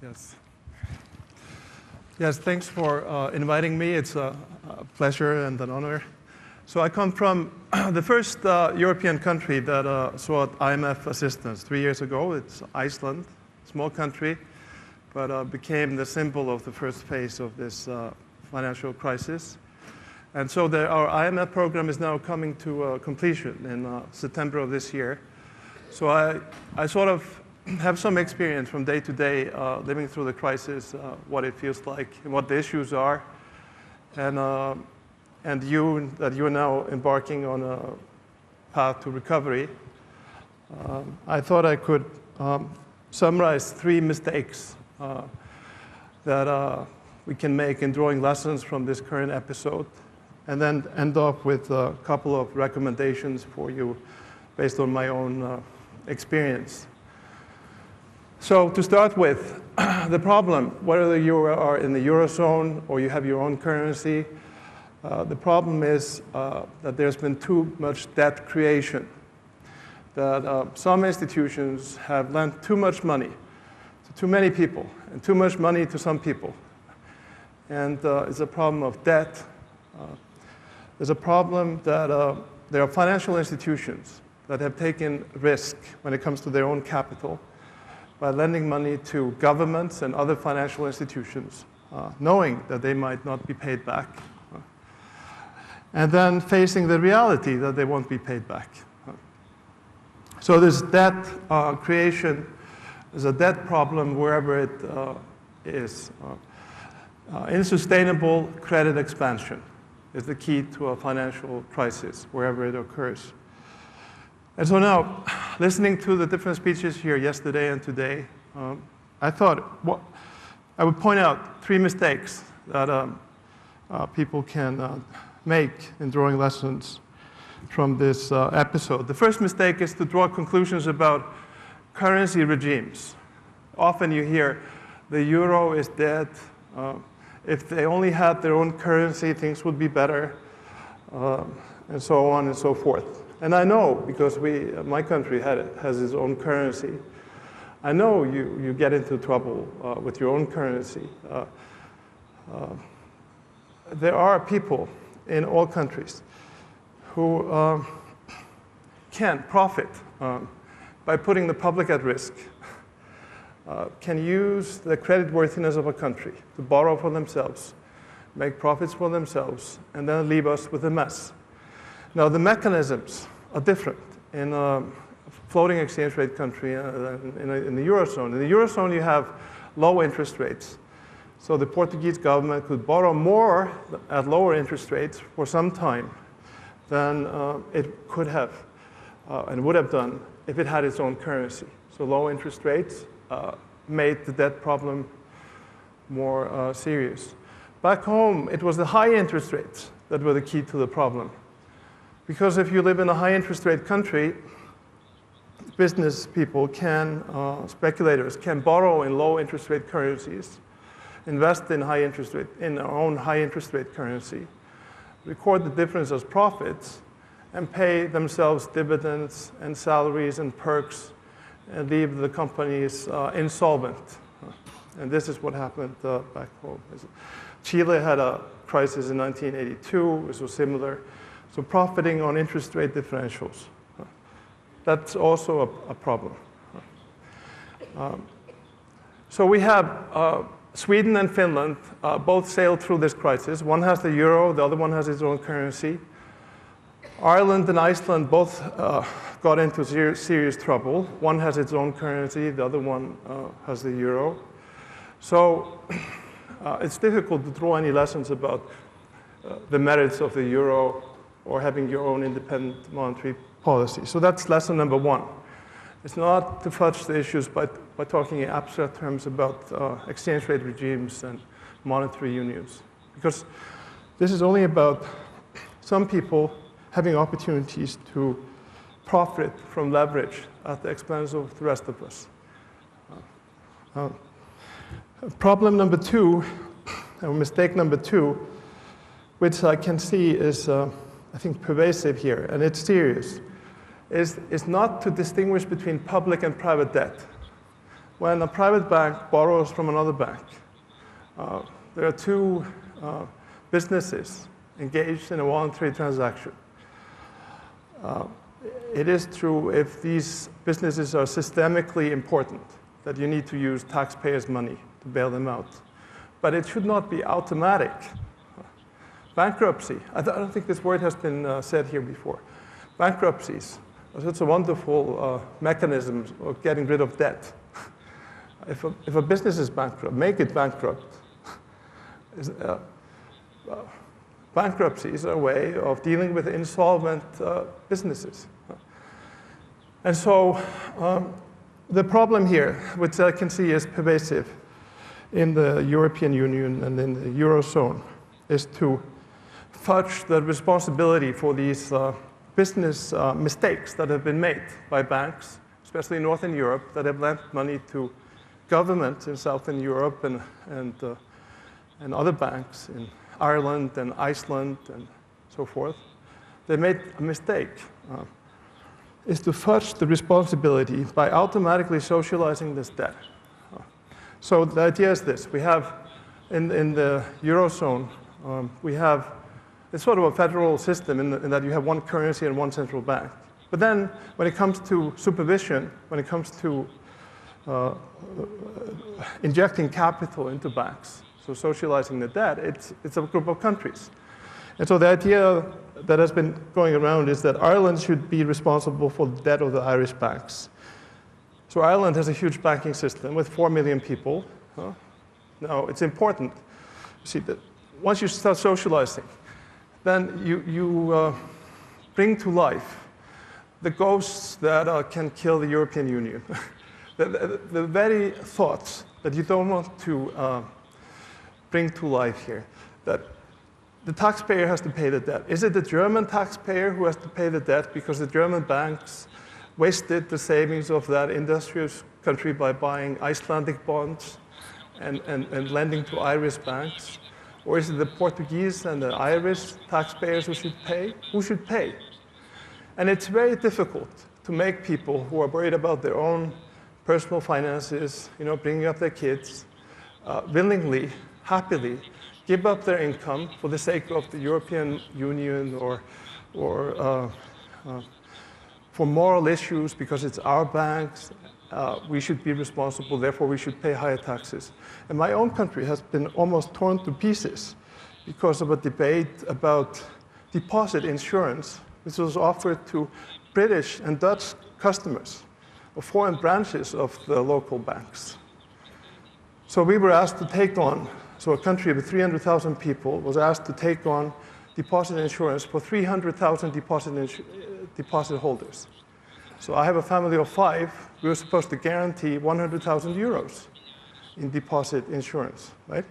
Yes. Yes, thanks for inviting me. It's a pleasure and an honor. So I come from the first European country that sought IMF assistance 3 years ago. It's Iceland, small country, but became the symbol of the first phase of this financial crisis. And so our IMF program is now coming to completion in September of this year. So I sort of have some experience from day to day living through the crisis, what it feels like, and what the issues are, and you are now embarking on a path to recovery. I thought I could summarize 3 mistakes that we can make in drawing lessons from this current episode, and then end up with a couple of recommendations for you based on my own experience. So to start with, the problem, whether you are in the Eurozone or you have your own currency, the problem is that there's been too much debt creation, that some institutions have lent too much money to too many people, and too much money to some people. And it's a problem of debt. There's a problem that there are financial institutions that have taken risk when it comes to their own capital by lending money to governments and other financial institutions, knowing that they might not be paid back, and then facing the reality that they won't be paid back. So this debt creation is a debt problem wherever it is. Insustainable credit expansion is the key to a financial crisis, wherever it occurs. And so now, listening to the different speeches here yesterday and today, I thought I would point out 3 mistakes that people can make in drawing lessons from this episode. The first mistake is to draw conclusions about currency regimes. Often you hear the euro is dead. If they only had their own currency, things would be better, and so on and so forth. And I know, because my country has its own currency, I know you get into trouble with your own currency. There are people in all countries who can profit by putting the public at risk, can use the creditworthiness of a country to borrow for themselves, make profits for themselves, and then leave us with a mess. Now, the mechanisms are different in a floating exchange rate country in the Eurozone. In the Eurozone, you have low interest rates. So the Portuguese government could borrow more at lower interest rates for some time than it could have and would have done if it had its own currency. So low interest rates made the debt problem more serious. Back home, it was the high interest rates that were the key to the problem. Because if you live in a high interest rate country, business people speculators can borrow in low interest rate currencies, invest in their own high interest rate currency, record the difference as profits, and pay themselves dividends and salaries and perks, and leave the companies insolvent. And this is what happened back home. Chile had a crisis in 1982, which was similar. So profiting on interest rate differentials, that's also a problem. So we have Sweden and Finland both sailed through this crisis. One has the euro, the other one has its own currency. Ireland and Iceland both got into serious trouble. One has its own currency, the other one has the euro. So it's difficult to draw any lessons about the merits of the euro or having your own independent monetary policy. So that's lesson number 1. It's not to fudge the issues by talking in abstract terms about exchange rate regimes and monetary unions. Because this is only about some people having opportunities to profit from leverage at the expense of the rest of us. Problem number 2, or mistake number 2, which I can see is I think pervasive here, and it's serious, is not to distinguish between public and private debt. when a private bank borrows from another bank, there are two businesses engaged in a voluntary transaction. It is true if these businesses are systemically important that you need to use taxpayers' money to bail them out. But it should not be automatic. Bankruptcy, I don't think this word has been said here before. Bankruptcies, it's a wonderful mechanism of getting rid of debt. If a business is bankrupt, make it bankrupt. Bankruptcy is a way of dealing with insolvent businesses. And so the problem here, which I can see is pervasive in the European Union and in the Eurozone, is to fudge the responsibility for these business mistakes that have been made by banks, especially in Northern Europe, that have lent money to governments in Southern Europe and other banks in Ireland and Iceland and so forth. They made a mistake, is to fudge the responsibility by automatically socializing this debt. So the idea is this. We have, in the Eurozone, we have, it's sort of a federal system in that you have one currency and one central bank. But then when it comes to supervision, when it comes to injecting capital into banks, so socializing the debt, it's a group of countries. And so the idea that has been going around is that Ireland should be responsible for the debt of the Irish banks. So Ireland has a huge banking system with 4 million people. Now, it's important, you see, that once you start socializing, then you bring to life the ghosts that can kill the European Union. the very thoughts that you don't want to bring to life here, that the taxpayer has to pay the debt. Is it the German taxpayer who has to pay the debt because the German banks wasted the savings of that industrious country by buying Icelandic bonds and lending to Irish banks? Or is it the Portuguese and the Irish taxpayers who should pay? Who should pay? And it's very difficult to make people who are worried about their own personal finances, bringing up their kids, willingly, happily give up their income for the sake of the European Union or for moral issues because it's our banks. We should be responsible, therefore we should pay higher taxes. And my own country has been almost torn to pieces because of a debate about deposit insurance, which was offered to British and Dutch customers of foreign branches of the local banks. So we were asked to take on, so a country with 300,000 people was asked to take on deposit insurance for 300,000 deposit holders. So I have a family of 5. We were supposed to guarantee 100,000 euros in deposit insurance, right?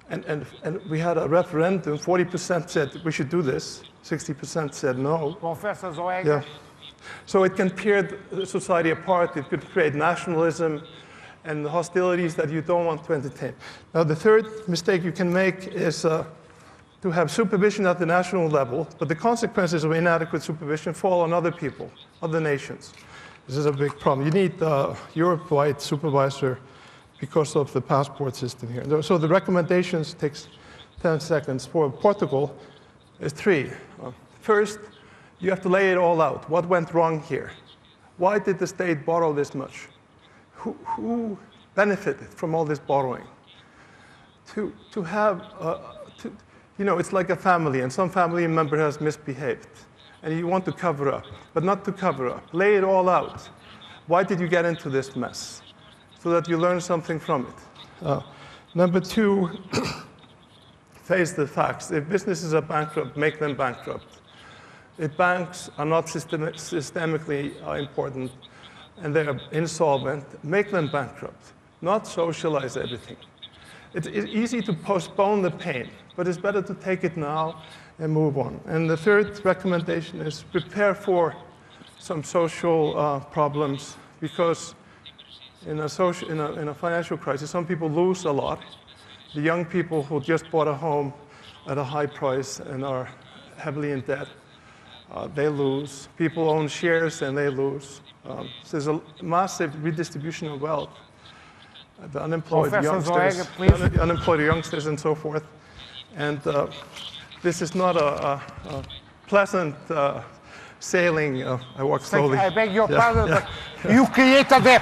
And we had a referendum. 40% said we should do this. 60% said no. Professor Zoega. Yeah. So it can tear the society apart. It could create nationalism and hostilities that you don't want to entertain. Now, the third mistake you can make is to have supervision at the national level, but the consequences of inadequate supervision fall on other people, other nations. This is a big problem. You need a Europe-wide supervisor because of the passport system here. So the recommendations takes 10 seconds. For Portugal, is 3. First, you have to lay it all out. What went wrong here? Why did the state borrow this much? Who benefited from all this borrowing? To have, it's like a family, and some family member has misbehaved, and you want to cover up, but not to cover up. Lay it all out. Why did you get into this mess? So that you learn something from it. Number 2, face the facts. If businesses are bankrupt, make them bankrupt. If banks are not systemically important and they are insolvent, make them bankrupt. Not socialize everything. It's easy to postpone the pain, but it's better to take it now and move on. And the third recommendation is prepare for some social problems, because in a financial crisis, some people lose a lot. The young people who just bought a home at a high price and are heavily in debt, they lose. People own shares and they lose. So there's a massive redistribution of wealth. the unemployed Professor youngsters, Zoega, please. the unemployed youngsters and so forth. And this is not a pleasant sailing. I walk slowly. I beg your pardon, but you create a debt.